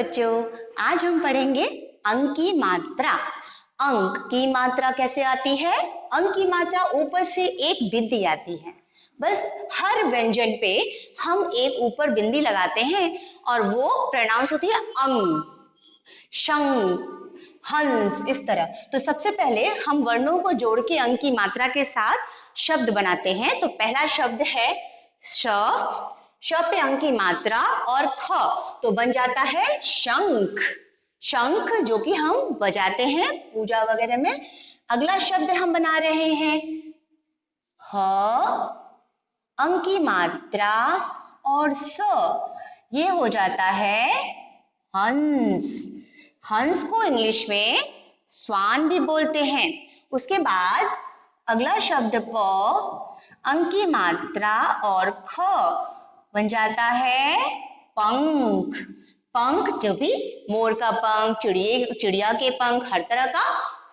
बच्चों, आज हम पढ़ेंगे अंक की मात्रा। अंक की मात्रा कैसे आती है? अंक की मात्रा ऊपर से एक बिंदी आती है। बस हर व्यंजन पे हम एक ऊपर बिंदी लगाते हैं और वो प्रोनाउंस होती है अंग, शंख, हंस, इस तरह। तो सबसे पहले हम वर्णों को जोड़ के अंक की मात्रा के साथ शब्द बनाते हैं। तो पहला शब्द है श, श पे अंक की मात्रा और ख, तो बन जाता है शंख। शंख जो कि हम बजाते हैं पूजा वगैरह में। अगला शब्द हम बना रहे हैं ह, अंक की मात्रा और स, ये हो जाता है हंस। हंस को इंग्लिश में स्वान भी बोलते हैं। उसके बाद अगला शब्द प, अंक की मात्रा और ख, बन जाता है पंख। पंख जो भी मोर का पंख, चिड़िया के पंख, हर तरह का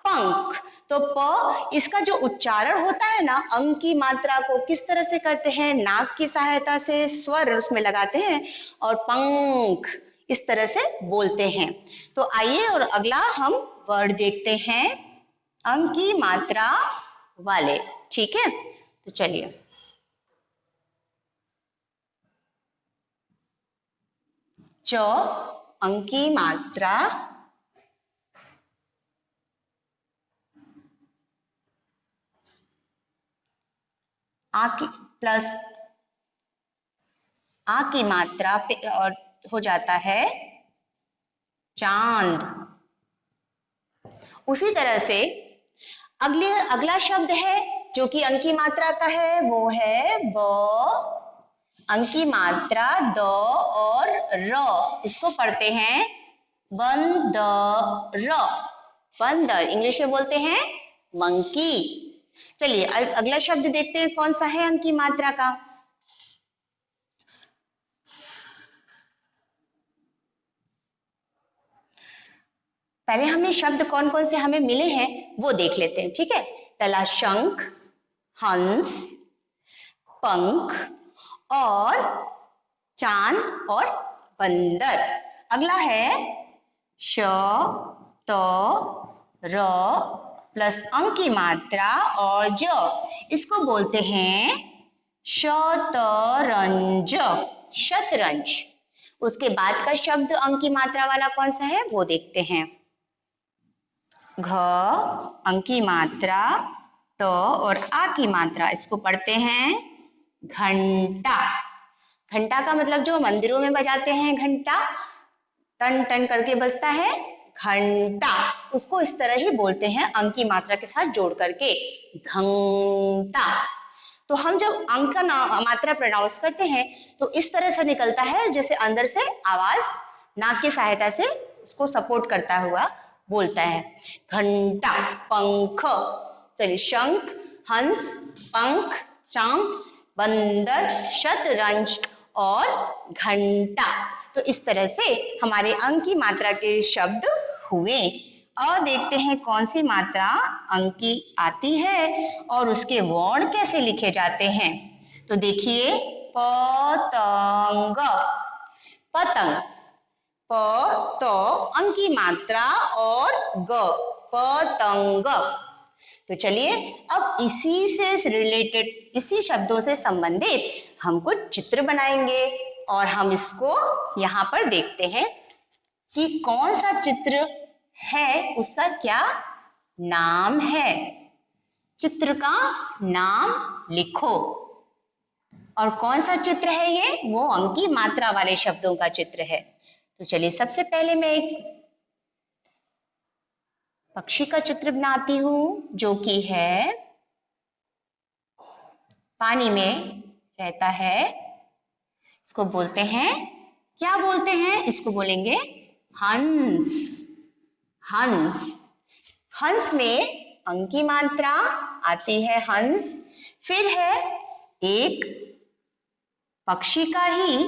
पंख। तो प, इसका जो उच्चारण होता है ना, अंक की मात्रा को किस तरह से करते हैं? नाक की सहायता से स्वर उसमें लगाते हैं और पंख इस तरह से बोलते हैं। तो आइए और अगला हम वर्ड देखते हैं अंक की मात्रा वाले। ठीक है, तो चलिए। च, अंक की मात्रा, आ की प्लस आ की मात्रा पे और हो जाता है चांद। उसी तरह से अगला शब्द है जो कि अंक की मात्रा का है, वो है ब, अंक की मात्रा द और र, इसको पढ़ते हैं बंदर। बंदर इंग्लिश में बोलते हैं मंकी। चलिए अगला शब्द देखते हैं कौन सा है अंक की मात्रा का। पहले हमने शब्द कौन कौन से हमें मिले हैं वो देख लेते हैं। ठीक है, पहला शंख, हंस, पंख और चांद और बंदर। अगला है श, त, र प्लस अंक की मात्रा और ज, इसको बोलते हैं शतरंज। शतरंज। उसके बाद का शब्द अंक की मात्रा वाला कौन सा है वो देखते हैं। घ, अंक की मात्रा, ट और आ की मात्रा, इसको पढ़ते हैं घंटा। घंटा का मतलब जो मंदिरों में बजाते हैं घंटा, टन टन करके बजता है घंटा, उसको इस तरह ही बोलते हैं अंक की मात्रा के साथ जोड़ करके, घंटा। तो हम जब अंक का मात्रा प्रोनाउंस करते हैं तो इस तरह से निकलता है जैसे अंदर से आवाज नाक की सहायता से उसको सपोर्ट करता हुआ बोलता है घंटा, पंख। चलिए, शंख, हंस, पंख, चांद, बंदर, शतरंज और घंटा। तो इस तरह से हमारे अंक की मात्रा के शब्द हुए। और देखते हैं कौन सी मात्रा अंक की आती है और उसके वर्ण कैसे लिखे जाते हैं। तो देखिए, पतंग, पतंग, प, तो अंक की मात्रा और ग, पतंग। तो चलिए अब इसी से रिलेटेड, इसी शब्दों से संबंधित हम कुछ चित्र बनाएंगे और हम इसको यहाँ पर देखते हैं कि कौन सा चित्र है, उसका क्या नाम है। चित्र का नाम लिखो। और कौन सा चित्र है ये? वो अंक की मात्रा वाले शब्दों का चित्र है। तो चलिए सबसे पहले मैं एक पक्षी का चित्र बनाती हूं जो कि है पानी में रहता है। इसको बोलते हैं, क्या बोलते हैं? इसको बोलेंगे हंस। हंस। हंस में अंक की मात्रा आती है हंस, फिर है एक पक्षी का ही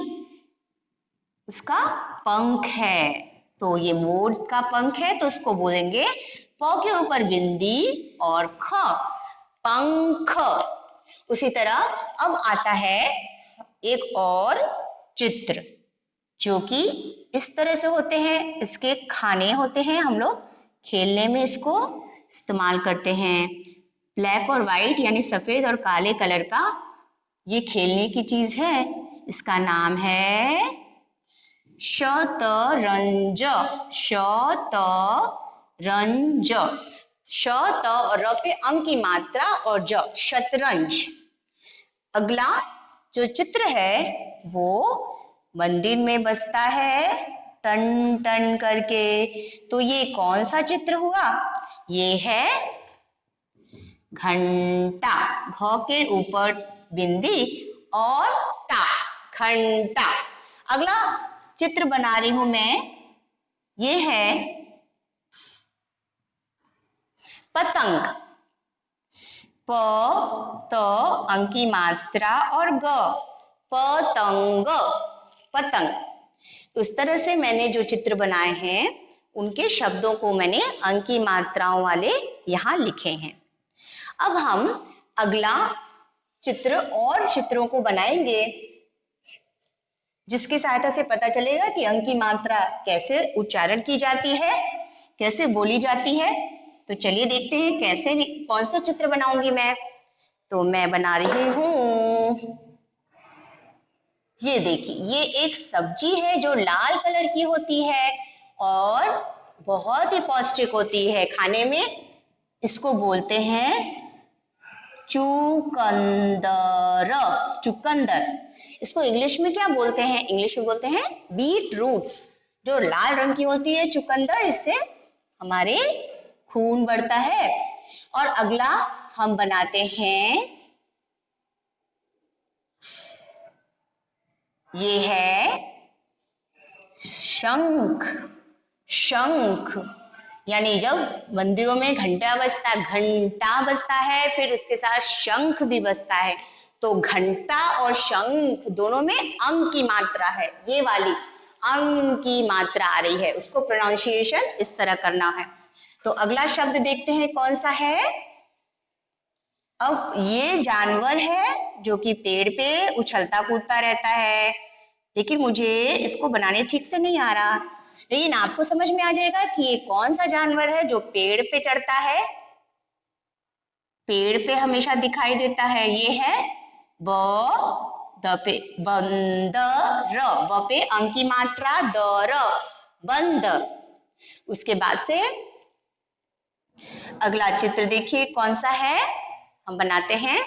उसका पंख है, तो ये मोर का पंख है तो उसको बोलेंगे प के ऊपर बिंदी और ख, पंख। उसी तरह अब आता है एक और चित्र जो कि इस तरह से होते हैं, इसके खाने होते हैं, हम लोग खेलने में इसको इस्तेमाल करते हैं। ब्लैक और व्हाइट यानी सफेद और काले कलर का ये खेलने की चीज है, इसका नाम है शतरंज। शतरंज, श त और र पे अंक की मात्रा और ज, शतरंज। अगला जो चित्र है वो मंदिर में बसता है टन टन करके। तो ये कौन सा चित्र हुआ? ये है घंटा। घ के ऊपर बिंदी और टा, घंटा। अगला चित्र बना रही हूं मैं, ये है पतंग। प त अंक की मात्रा और ग, पतंग, पतंग। उस तरह से मैंने जो चित्र बनाए हैं उनके शब्दों को मैंने अंक की मात्राओं वाले यहाँ लिखे हैं। अब हम अगला चित्र और चित्रों को बनाएंगे जिसकी सहायता से पता चलेगा कि अंक की मात्रा कैसे उच्चारण की जाती है, कैसे बोली जाती है। तो चलिए देखते हैं कैसे, कौन सा चित्र बनाऊंगी मैं। तो मैं बना रही हूं, ये देखिए, ये एक सब्जी है जो लाल कलर की होती है और बहुत ही पौष्टिक होती है खाने में। इसको बोलते हैं चुकंदर, चुकंदर। इसको इंग्लिश में क्या बोलते हैं? इंग्लिश में बोलते हैं बीट रूट्स, जो लाल रंग की होती है चुकंदर। इससे हमारे खून बढ़ता है। और अगला हम बनाते हैं, ये है शंख। शंख यानी जब मंदिरों में घंटा बजता है, फिर उसके साथ शंख भी बजता है। तो घंटा और शंख दोनों में अंक की मात्रा है, ये वाली अंक की मात्रा आ रही है, उसको प्रोनाउंसिएशन इस तरह करना है। तो अगला शब्द देखते हैं कौन सा है। अब ये जानवर है जो कि पेड़ पे उछलता कूदता रहता है, लेकिन मुझे इसको बनाने ठीक से नहीं आ रहा। लेकिन आपको समझ में आ जाएगा कि ये कौन सा जानवर है जो पेड़ पे चढ़ता है, पेड़ पे हमेशा दिखाई देता है। ये है ब द पे बंदर, ब पे अंक की मात्रा दर, बंद। उसके बाद से अगला चित्र देखिए कौन सा है, हम बनाते हैं।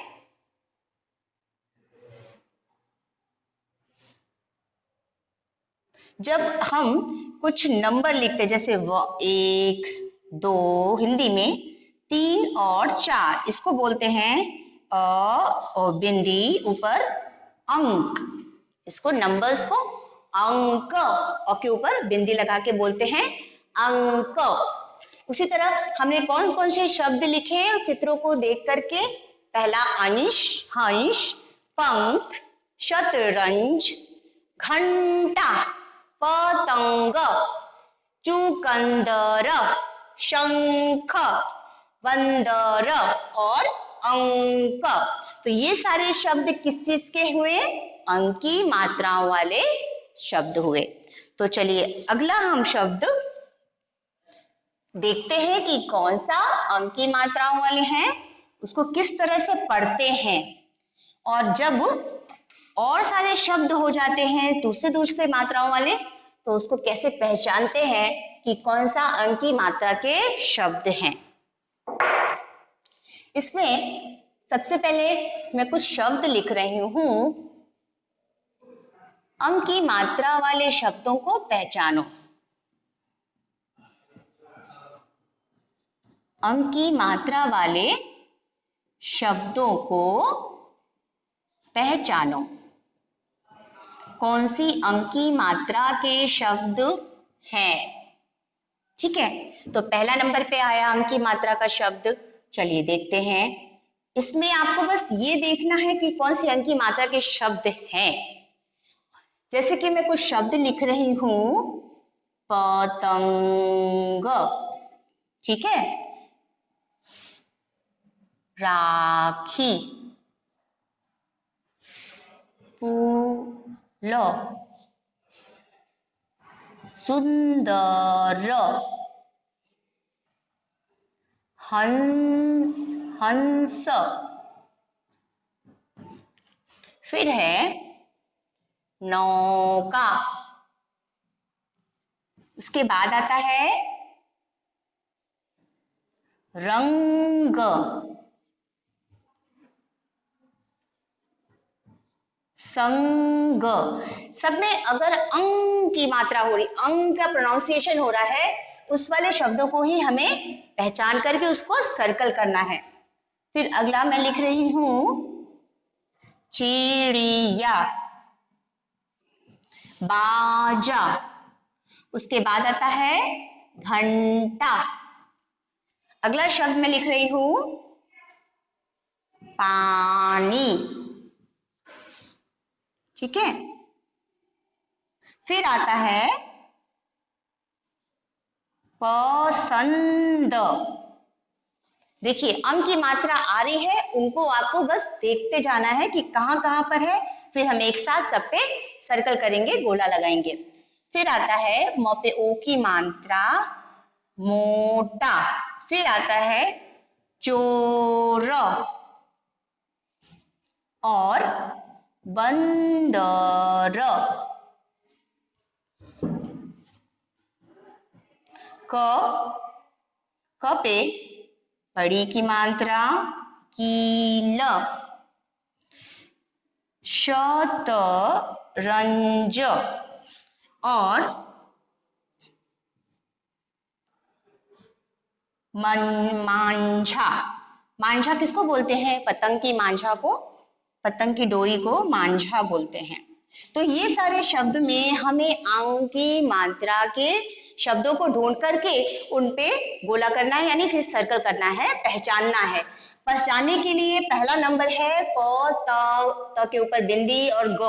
जब हम कुछ नंबर लिखते, जैसे 1 2, हिंदी में 3 और 4, इसको बोलते हैं अ और बिंदी ऊपर अंक। इसको नंबर्स को अंक और के ऊपर बिंदी लगा के बोलते हैं अंक। उसी तरह हमने कौन कौन से शब्द लिखे हैं चित्रों को देख करके। पहला अंश, हंस, पंख, शतरंज, घंटा, पतंग, चुकंदर, शंख, बंदर और अंक। तो ये सारे शब्द किस चीज के हुए? अंक की मात्राओं वाले शब्द हुए। तो चलिए अगला हम शब्द देखते हैं कि कौन सा अंक की मात्राओं वाले हैं, उसको किस तरह से पढ़ते हैं। और जब और सारे शब्द हो जाते हैं दूसरे दूसरे मात्राओं वाले, तो उसको कैसे पहचानते हैं कि कौन सा अंक की मात्रा के शब्द हैं। इसमें सबसे पहले मैं कुछ शब्द लिख रही हूं। अंक की मात्रा वाले शब्दों को पहचानो। अंक की मात्रा वाले शब्दों को पहचानो। कौन सी अंक की मात्रा के शब्द हैं? ठीक है, तो पहला नंबर पे आया अंक की मात्रा का शब्द। चलिए देखते हैं। इसमें आपको बस ये देखना है कि कौन सी अंक की मात्रा के शब्द हैं। जैसे कि मैं कुछ शब्द लिख रही हूं, पतंग, ठीक है, राखी, फूल, सुंदर, हंस, हंस। फिर है नौका, उसके बाद आता है रंग, संग। सब में अगर अंग की मात्रा हो रही, अंग का प्रोनाउंसिएशन हो रहा है, उस वाले शब्दों को ही हमें पहचान करके उसको सर्कल करना है। फिर अगला मैं लिख रही हूं चिड़िया, बाजा। उसके बाद आता है घंटा। अगला शब्द मैं लिख रही हूं पानी, ठीक है। फिर आता है पसंद। देखिए अंक की मात्रा आ रही है, उनको आपको बस देखते जाना है कि कहां कहां पर है, फिर हम एक साथ सब पे सर्कल करेंगे, गोला लगाएंगे। फिर आता है म पे ओ की मात्रा मोटा। फिर आता है चोर और बंदर। क पे बड़ी की मात्रा कील, शतरंज और मांझा। मांझा किसको बोलते हैं? पतंग की मांझा को, पतंग की डोरी को मांझा बोलते हैं। तो ये सारे शब्द में हमें अंग की मात्रा के शब्दों को ढूंढ करके उन पे गोला करना है, यानी कि सर्कल करना है, पहचानना है। पहचानने के लिए पहला नंबर है प त के ऊपर बिंदी और ग।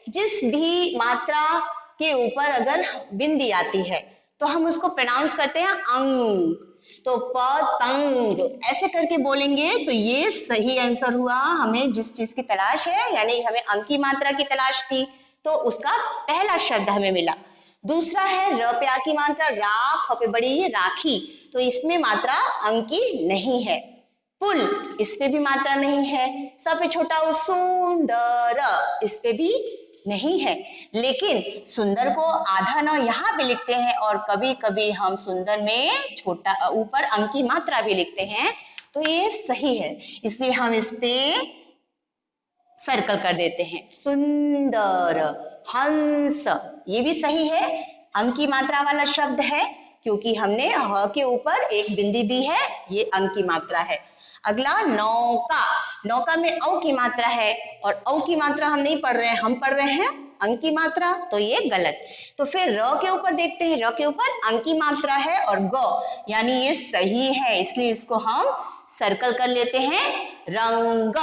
जिस भी मात्रा के ऊपर अगर बिंदी आती है तो हम उसको प्रोनाउंस करते हैं अंग। तो पतंग ऐसे करके बोलेंगे तो ये सही आंसर हुआ। हमें जिस चीज की तलाश है, यानी हमें अंक की मात्रा की तलाश थी, तो उसका पहला शब्द हमें मिला। दूसरा है र पे आ की मात्रा रा, ख पे बड़ी है राखी, तो इसमें मात्रा अंक की नहीं है। पुल, इस पे भी मात्रा नहीं है। स पे छोटा उ सुंदर, इस पे भी नहीं है। लेकिन सुंदर को आधा न यहाँ पे लिखते हैं और कभी कभी हम सुंदर में छोटा ऊपर अंक की मात्रा भी लिखते हैं, तो ये सही है, इसलिए हम इस पे सर्कल कर देते हैं। सुंदर, हंस, ये भी सही है, अंक की मात्रा वाला शब्द है, क्योंकि हमने ह के ऊपर एक बिंदी दी है, ये अंक की मात्रा है। अगला नौका, नौका में औ की मात्रा है और औ की मात्रा हम नहीं पढ़ रहे हैं, हम पढ़ रहे हैं अंक की मात्रा, तो ये गलत। तो फिर र के ऊपर देखते हैं, र के ऊपर अंक की मात्रा है और ग, यानी ये सही है, इसलिए इसको हम सर्कल कर लेते हैं रंग।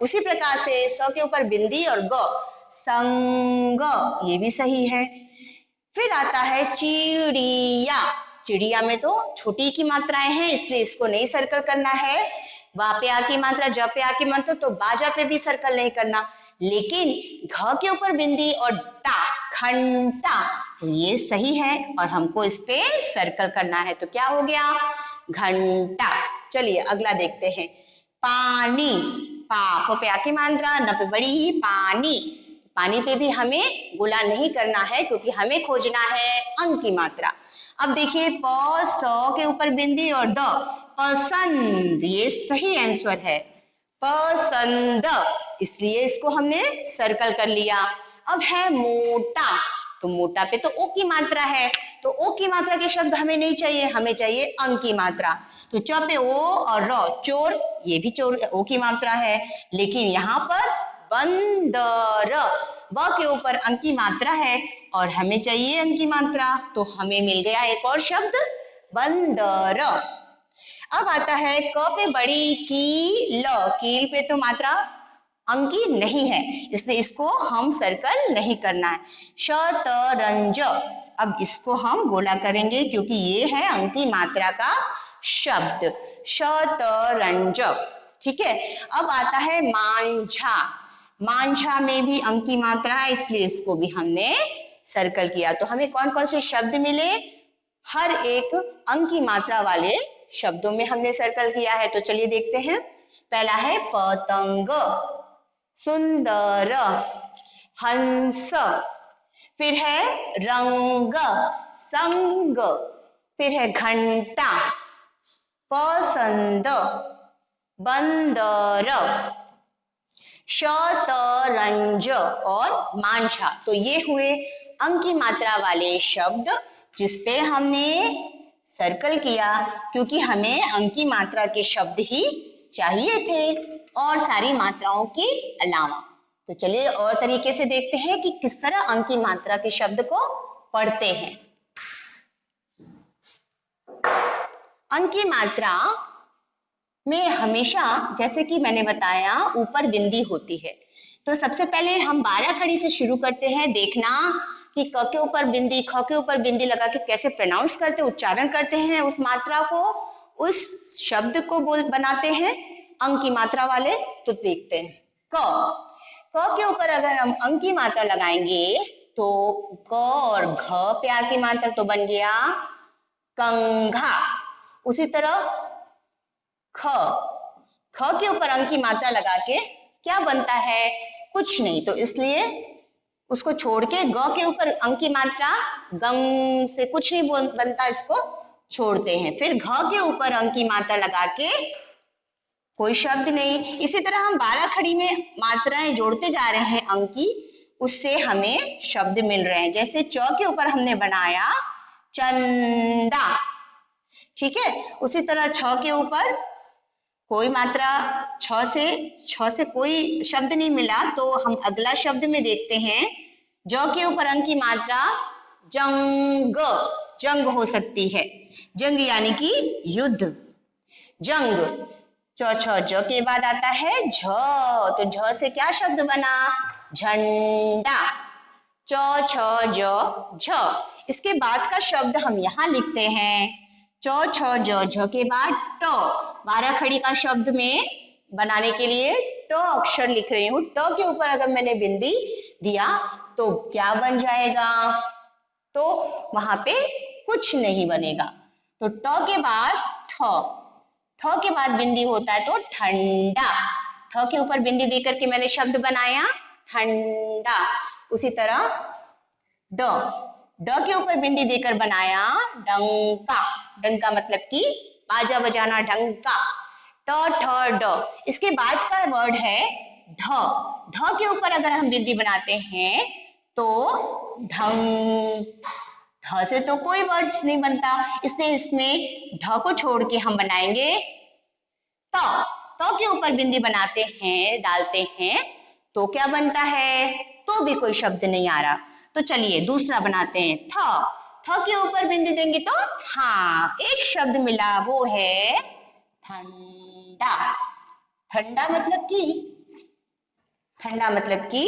उसी प्रकार से स के ऊपर बिंदी और ग, संग, ये भी सही है। फिर आता है चिड़िया। चिड़िया में तो छोटी की मात्राएं हैं, इसलिए इसको नहीं सर्कल करना है। वा पे आ की मात्रा, ज पे आ की मात्रा, तो बाजा पे भी सर्कल नहीं करना। लेकिन घ के ऊपर बिंदी और टा, घंटा, तो ये सही है और हमको इस पे सर्कल करना है। तो क्या हो गया? घंटा। चलिए अगला देखते हैं। पानी, पा पे आ की मात्रा, न पे बड़ी ही पानी, पानी पे भी हमें गोला नहीं करना है, क्योंकि हमें खोजना है अंक की मात्रा। अब देखिए प स के ऊपर बिंदी और द, पसंद, ये सही आंसर है, पसंद, इसलिए इसको हमने सर्कल कर लिया। अब है मोटा, तो मोटा पे तो ओ की मात्रा है, तो ओ की मात्रा के शब्द हमें नहीं चाहिए, हमें चाहिए अंक की मात्रा। तो च पे ओ और र, चोर, ये भी चोर ओ की मात्रा है, लेकिन यहाँ पर बंदर, ब के ऊपर अंक की मात्रा है और हमें चाहिए अंक की मात्रा, तो हमें मिल गया एक और शब्द बंदर। अब आता है क पे बड़ी कील, कील पे तो मात्रा अंकी नहीं है, इसलिए इसको हम सर्कल नहीं करना है। शतरंज, अब इसको हम गोला करेंगे क्योंकि ये है अंकी मात्रा का शब्द, शतरंज, ठीक है। अब आता है मांझा, मांझा में भी अंकी मात्रा है, इसलिए इसको भी हमने सर्कल किया। तो हमें कौन कौन से शब्द मिले? हर एक अंक की मात्रा वाले शब्दों में हमने सर्कल किया है। तो चलिए देखते हैं। पहला है पतंग, सुंदर, हंस, फिर है रंग, संग, फिर है घंटा, पसंद, बंदर, शतरंज और मांझा। तो ये हुए अंक की मात्रा वाले शब्द जिसपे हमने सर्कल किया, क्योंकि हमें अंक की मात्रा के शब्द ही चाहिए थे और सारी मात्राओं के अलावा। तो चलिए और तरीके से देखते हैं कि किस तरह अंक की मात्रा के शब्द को पढ़ते हैं। अंक की मात्रा में हमेशा, जैसे कि मैंने बताया, ऊपर बिंदी होती है। तो सबसे पहले हम 12 खड़ी से शुरू करते हैं। देखना कि क के ऊपर बिंदी, ख के ऊपर बिंदी लगा के कैसे प्रोनाउंस करते, उच्चारण करते हैं उस मात्रा को, उस शब्द को बनाते हैं अंक की मात्रा वाले। तो देखते हैं। क के ऊपर अगर हम अंक की मात्रा लगाएंगे तो क और घ पे आ की मात्रा तो बन गया कंघा। उसी तरह ख के ऊपर अंक की मात्रा लगा के क्या बनता है? कुछ नहीं। तो इसलिए उसको छोड़ के ग के ऊपर अंक की मात्रा, गंग से कुछ नहीं बनता, इसको छोड़ते हैं। फिर घ के ऊपर अंक की मात्रा लगा के कोई शब्द नहीं। इसी तरह हम 12 खड़ी में मात्राएं जोड़ते जा रहे हैं अंक की, उससे हमें शब्द मिल रहे हैं। जैसे च के ऊपर हमने बनाया चंदा, ठीक है। उसी तरह छ के ऊपर कोई मात्रा, छ से कोई शब्द नहीं मिला, तो हम अगला शब्द में देखते हैं। ज के ऊपर अंक की मात्रा जंग, जंग हो सकती है। जंग यानी कि युद्ध, जंग। च छ ज के बाद आता है झ, तो झ से क्या शब्द बना? झंडा। च छ ज झ। इसके बाद का शब्द हम यहाँ लिखते हैं। च छ ज झ के बाद ट, 12 खड़ी का शब्द में बनाने के लिए ट अक्षर लिख रही हूँ। ट के ऊपर अगर मैंने बिंदी दिया तो क्या बन जाएगा? तो वहां पे कुछ नहीं बनेगा। तो ट के बाद ठ, ठ के बाद बिंदी होता है तो ठंडा। ठ के ऊपर बिंदी देकर के मैंने शब्द बनाया ठंडा। उसी तरह ड, ड के ऊपर बिंदी देकर बनाया डंका। डंका मतलब कि बाजा बजाना, डंका। ट ठ ड। इसके बाद का वर्ड है ढ। ढ के ऊपर अगर हम बिंदी बनाते हैं तो ढंग। ढ से तो कोई वर्ड नहीं बनता, इसलिए इसमें ढ को छोड़ के हम बनाएंगे त। त के ऊपर बिंदी बनाते हैं, डालते हैं, तो क्या बनता है? तो भी कोई शब्द नहीं आ रहा। तो चलिए दूसरा बनाते हैं थ। थ के ऊपर बिंदी देंगे तो हाँ, एक शब्द मिला, वो है ठंडा। ठंडा मतलब कि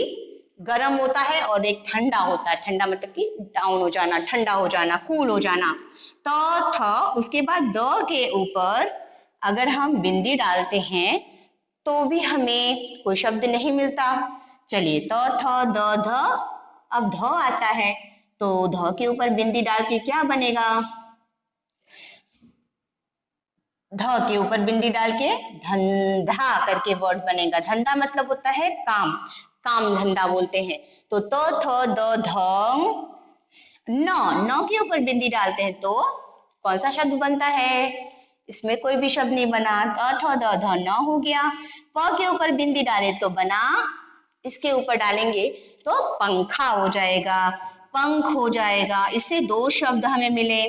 गर्म होता है और एक ठंडा होता है। ठंडा मतलब कि डाउन हो जाना, ठंडा हो जाना, कूल हो जाना। तो थ, उसके बाद द के ऊपर अगर हम बिंदी डालते हैं तो भी हमें कोई शब्द नहीं मिलता। चलिए त थ द ध, अब ध आता है तो ध के ऊपर बिंदी डाल के क्या बनेगा? ध के ऊपर बिंदी डाल के धंधा करके वर्ड बनेगा। धंधा मतलब होता है काम, काम धंधा बोलते हैं। तो त थ द ध न, न के ऊपर बिंदी डालते हैं तो कौन सा शब्द बनता है? इसमें कोई भी शब्द नहीं बना। त थ द ध न हो गया। प के ऊपर बिंदी डाले तो बना, इसके ऊपर डालेंगे तो पंखा हो जाएगा, पंख हो जाएगा। इससे दो शब्द हमें मिले,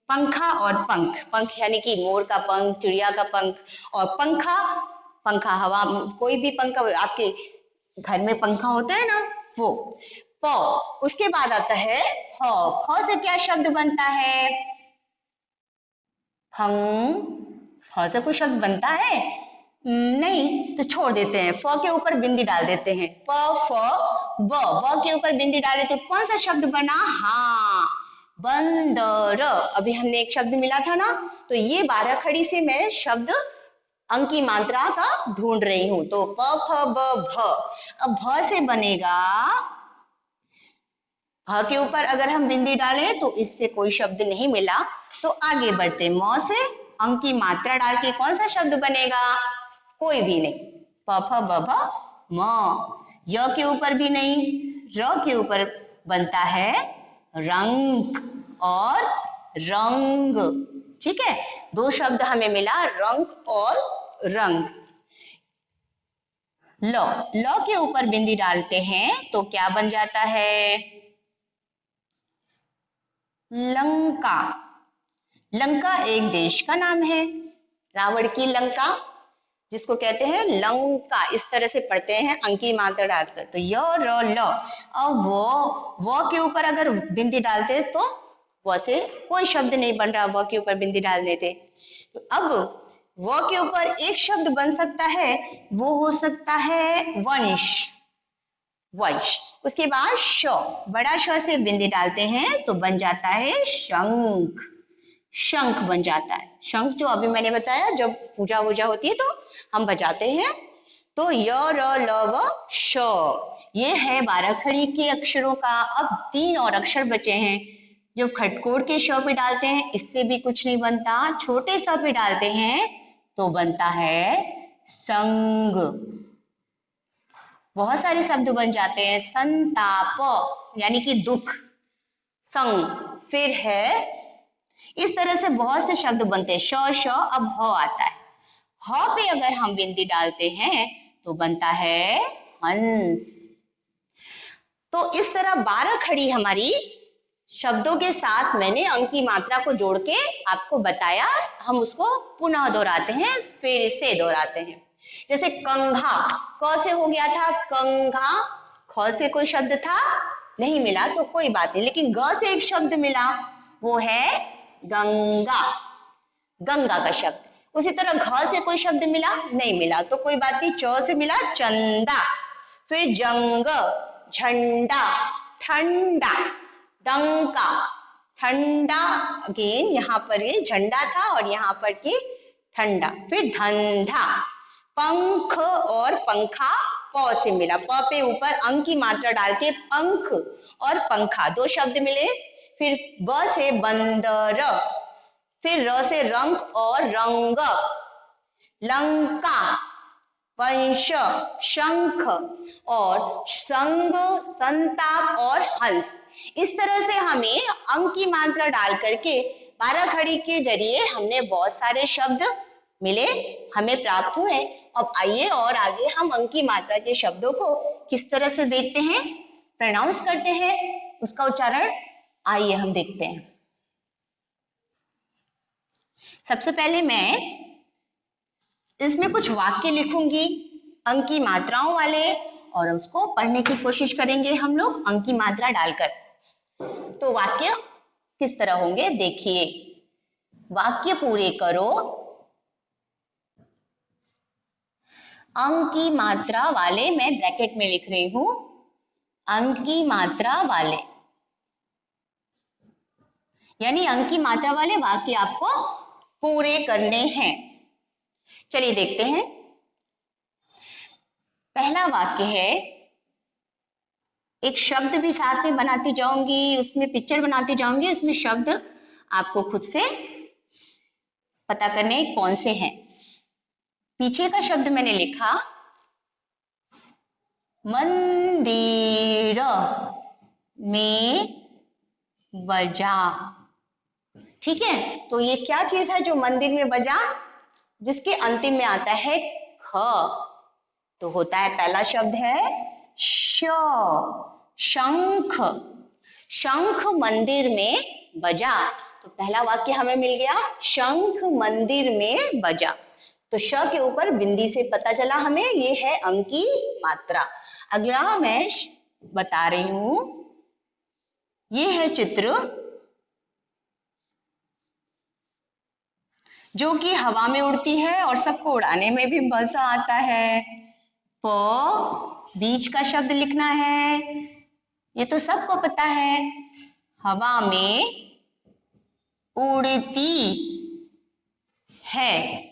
पंखा और पंख। पंख यानी कि मोर का पंख, चिड़िया का पंख, और पंखा, पंखा हवा, कोई भी पंखा, आपके घर में पंखा होता है ना, वो। प, उसके बाद आता है फ। फ से क्या शब्द बनता है? फंग। फ से कोई शब्द बनता है? नहीं, तो छोड़ देते हैं। फ के ऊपर बिंदी डाल देते हैं। प फ ब, ब के ऊपर बिंदी डाले तो कौन सा शब्द बना? हाँ, बंदर। अभी हमने एक शब्द मिला था ना। तो ये 12 खड़ी से मैं शब्द अंक की मात्रा का ढूंढ रही हूं। तो प फ ब भ, अब भ से बनेगा ह के ऊपर अगर हम बिंदी डालें तो इससे कोई शब्द नहीं मिला, तो आगे बढ़ते म से अंक की मात्रा डाल के कौन सा शब्द बनेगा? कोई भी नहीं। प फ ब भ म। य के ऊपर भी नहीं, र के ऊपर बनता है रंग और रंग। ठीक है, दो शब्द हमें मिला, रंग और रंग। ल के ऊपर बिंदी डालते हैं तो क्या बन जाता है? लंका। लंका एक देश का नाम है, रावण की लंका, जिसको कहते हैं लंका। इस तरह से पढ़ते हैं अंक की मात्रा डालकर। तो य र ल। अब वो के ऊपर अगर बिंदी डालते तो व से कोई शब्द नहीं बन रहा, व के ऊपर बिंदी डाल देते। तो अब व के ऊपर एक शब्द बन सकता है, वो हो सकता है वंश। वंश। उसके बाद श, बड़ा श से बिंदी डालते हैं तो बन जाता है शंख। शंख बन जाता है। शंख जो अभी मैंने बताया, जब पूजा वूजा होती है तो हम बजाते हैं। तो य र ल व श, ये है 12 खड़ी के अक्षरों का। अब 3 और अक्षर बचे हैं। जब खटकोड़ के श पे डालते हैं इससे भी कुछ नहीं बनता, छोटे स पे डालते हैं तो बनता है संग। बहुत सारे शब्द बन जाते हैं। संताप यानी कि दुख, संग। फिर है, इस तरह से बहुत से शब्द बनते हैं। श श, अब ह आता है। ह पे अगर हम बिंदी डालते हैं तो बनता है हंस। तो इस तरह 12 खड़ी हमारी शब्दों के साथ मैंने अंक की मात्रा को जोड़ के आपको बताया। हम उसको पुनः दोहराते हैं, फिर से दोहराते हैं। जैसे कंघा, क से हो गया था कंघा, ख से कोई शब्द था नहीं मिला तो कोई बात नहीं, लेकिन ग से एक शब्द मिला, वो है गंगा। गंगा का शब्द। उसी तरह घ से कोई शब्द मिला नहीं मिला तो कोई बात नहीं, च से मिला चंदा। फिर जंग, झंडा, ठंडा, डंका, ठंडा। अगेन यहाँ पर ये झंडा था और यहाँ पर की ठंडा। फिर धंधा, पंख और पंखा, प से मिला, प पे ऊपर अंक की मात्रा डाल के पंख और पंखा दो शब्द मिले। फिर ब से बंदर, फिर र से रंग और रंग, लंका, वंश, शंख और संग, संताप और हंस। इस तरह से हमें अंक की मात्रा डाल करके 12 खड़ी के जरिए हमने बहुत सारे शब्द मिले, हमें प्राप्त हुए। अब आइए और आगे हम अंक की मात्रा के शब्दों को किस तरह से देखते हैं, प्रोनाउंस करते हैं, उसका उच्चारण आइए हम देखते हैं। सबसे पहले मैं इसमें कुछ वाक्य लिखूंगी अंक की मात्राओं वाले, और उसको पढ़ने की कोशिश करेंगे हम लोग अंक की मात्रा डालकर। तो वाक्य किस तरह होंगे देखिए। वाक्य पूरे करो अंक की मात्रा वाले, मैं ब्रैकेट में लिख रही हूं अंक की मात्रा वाले, यानी अंक की मात्रा वाले वाक्य आपको पूरे करने हैं। चलिए देखते हैं। पहला वाक्य है, एक शब्द भी साथ में बनाती जाऊंगी, उसमें पिक्चर बनाती जाऊंगी, उसमें शब्द आपको खुद से पता करने कौन से हैं। पीछे का शब्द मैंने लिखा मंदिर में बजा। ठीक है, तो ये क्या चीज है जो मंदिर में बजा, जिसके अंतिम में आता है ख, तो होता है पहला शब्द है श, शंख। शंख मंदिर में बजा, तो पहला वाक्य हमें मिल गया शंख मंदिर में बजा। तो श के ऊपर बिंदी से पता चला हमें ये है अंक की मात्रा। अगला मैं बता रही हूं, ये है चित्र जो कि हवा में उड़ती है और सबको उड़ाने में भी मजा आता है। प, बीच का शब्द लिखना है, ये तो सबको पता है, हवा में उड़ती है।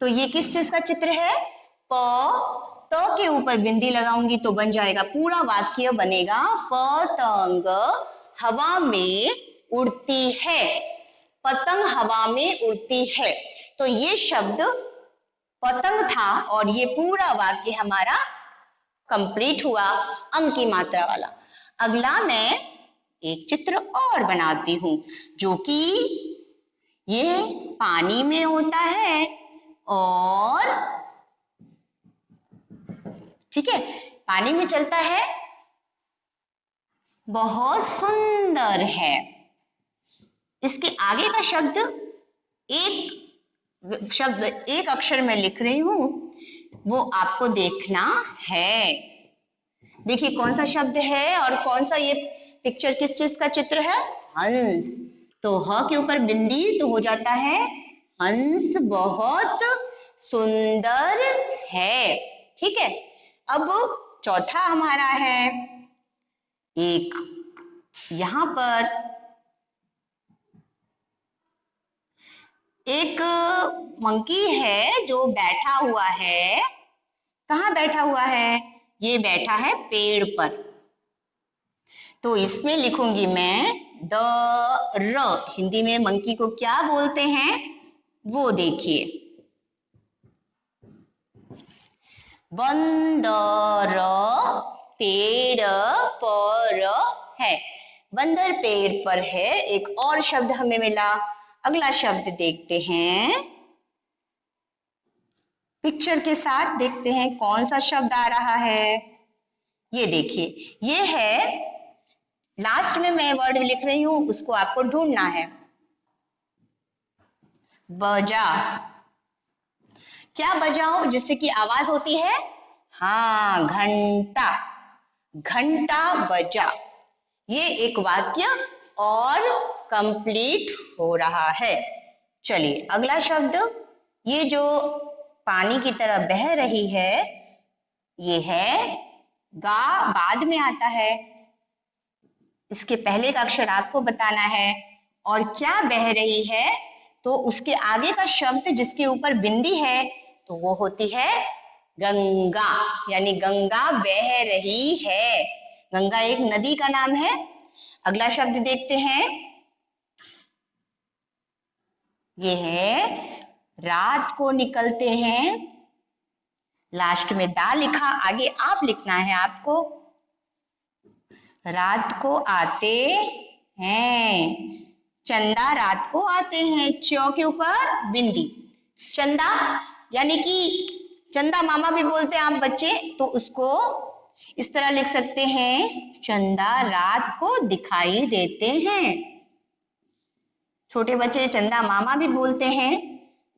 तो ये किस चीज का चित्र है? प, त के ऊपर बिंदी लगाऊंगी तो बन जाएगा, पूरा वाक्य बनेगा पतंग हवा में उड़ती है। पतंग हवा में उड़ती है। तो ये शब्द पतंग था और ये पूरा वाक्य हमारा कंप्लीट हुआ अंक की मात्रा वाला। अगला मैं एक चित्र और बनाती हूं जो कि ये पानी में होता है और ठीक है, पानी में चलता है, बहुत सुंदर है। इसके आगे का शब्द एक अक्षर में लिख रही हूं, वो आपको देखना है। देखिए कौन सा शब्द है और कौन सा ये पिक्चर किस चीज का चित्र है? हंस। तो ह के ऊपर बिंदी तो हो जाता है हंस बहुत सुंदर है। ठीक है, अब चौथा हमारा है, एक यहां पर एक मंकी है जो बैठा हुआ है। कहाँ बैठा हुआ है? ये बैठा है पेड़ पर। तो इसमें लिखूंगी मैं द र। हिंदी में मंकी को क्या बोलते हैं वो देखिए, बंदर पेड़ पर है। बंदर पेड़ पर है। एक और शब्द हमें मिला। अगला शब्द देखते हैं, पिक्चर के साथ देखते हैं कौन सा शब्द आ रहा है। ये देखिए, ये है, लास्ट में मैं वर्ड लिख रही हूं, उसको आपको ढूंढना है। बजा। क्या बजाओ जिससे कि आवाज होती है? हाँ, घंटा। घंटा बजा। ये एक वाक्य और कंप्लीट हो रहा है। चलिए अगला शब्द, ये जो पानी की तरह बह रही है, ये है गा, बाद में आता है। इसके पहले का अक्षर आपको बताना है। और क्या बह रही है? तो उसके आगे का शब्द जिसके ऊपर बिंदी है तो वो होती है गंगा, यानी गंगा बह रही है। गंगा एक नदी का नाम है। अगला शब्द देखते हैं, ये है रात को निकलते हैं। लास्ट में दा लिखा, आगे आप लिखना है आपको। रात को आते हैं, चंदा रात को आते हैं। च्यों के ऊपर बिंदी। चंदा यानी कि चंदा मामा भी बोलते हैं आप बच्चे, तो उसको इस तरह लिख सकते हैं, चंदा रात को दिखाई देते हैं। छोटे बच्चे चंदा मामा भी बोलते हैं।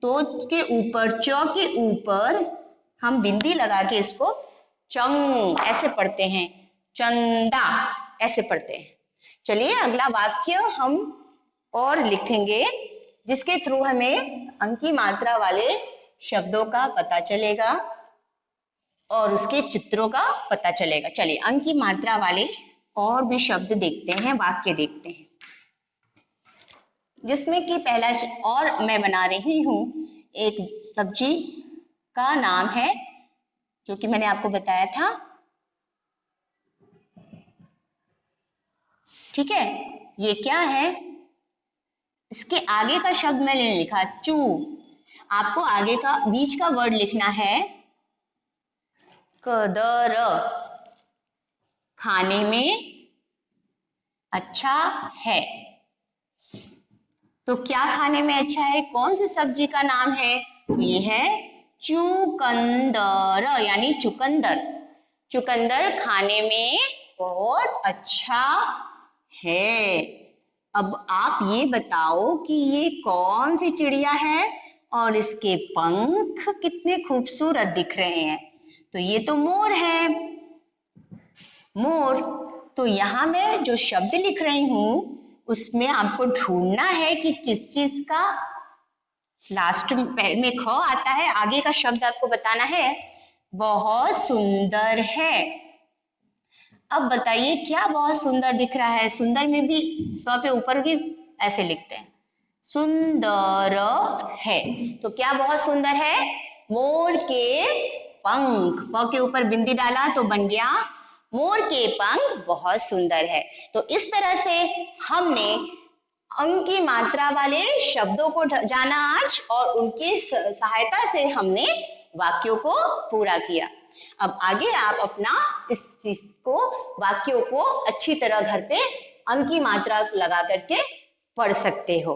तो के ऊपर, च के ऊपर हम बिंदी लगा के इसको चंग ऐसे पढ़ते हैं, चंदा ऐसे पढ़ते हैं। चलिए अगला वाक्य हम और लिखेंगे जिसके थ्रू हमें अंक की मात्रा वाले शब्दों का पता चलेगा और उसके चित्रों का पता चलेगा। चलिए अंक की मात्रा वाले और भी शब्द देखते हैं, वाक्य देखते हैं, जिसमें कि पहला और मैं बना रही हूं, एक सब्जी का नाम है जो कि मैंने आपको बताया था। ठीक है, ये क्या है? इसके आगे का शब्द मैंने लिखा चू। आपको आगे का बीच का वर्ड लिखना है कदर। खाने में अच्छा है। तो क्या खाने में अच्छा है? कौन सी सब्जी का नाम है? ये है चुकंदर, यानी चुकंदर। चुकंदर खाने में बहुत अच्छा है। अब आप ये बताओ कि ये कौन सी चिड़िया है और इसके पंख कितने खूबसूरत दिख रहे हैं। तो ये तो मोर है, मोर। तो यहाँ मैं जो शब्द लिख रही हूं उसमें आपको ढूंढना है कि किस चीज का लास्ट में ख आता है, आगे का शब्द आपको बताना है। बहुत सुंदर है। अब बताइए क्या बहुत सुंदर दिख रहा है? सुंदर में भी स पे ऊपर भी ऐसे लिखते हैं, सुंदर है। तो क्या बहुत सुंदर है? मोर के पंख, प के ऊपर बिंदी डाला तो बन गया मोर के पंख बहुत सुंदर है। तो इस तरह से हमने अंक की मात्रा वाले शब्दों को जाना आज, और उनकी सहायता से हमने वाक्यों को पूरा किया। अब आगे आप अपना इस चीज को, वाक्यों को अच्छी तरह घर पे अंक की मात्रा लगा करके पढ़ सकते हो।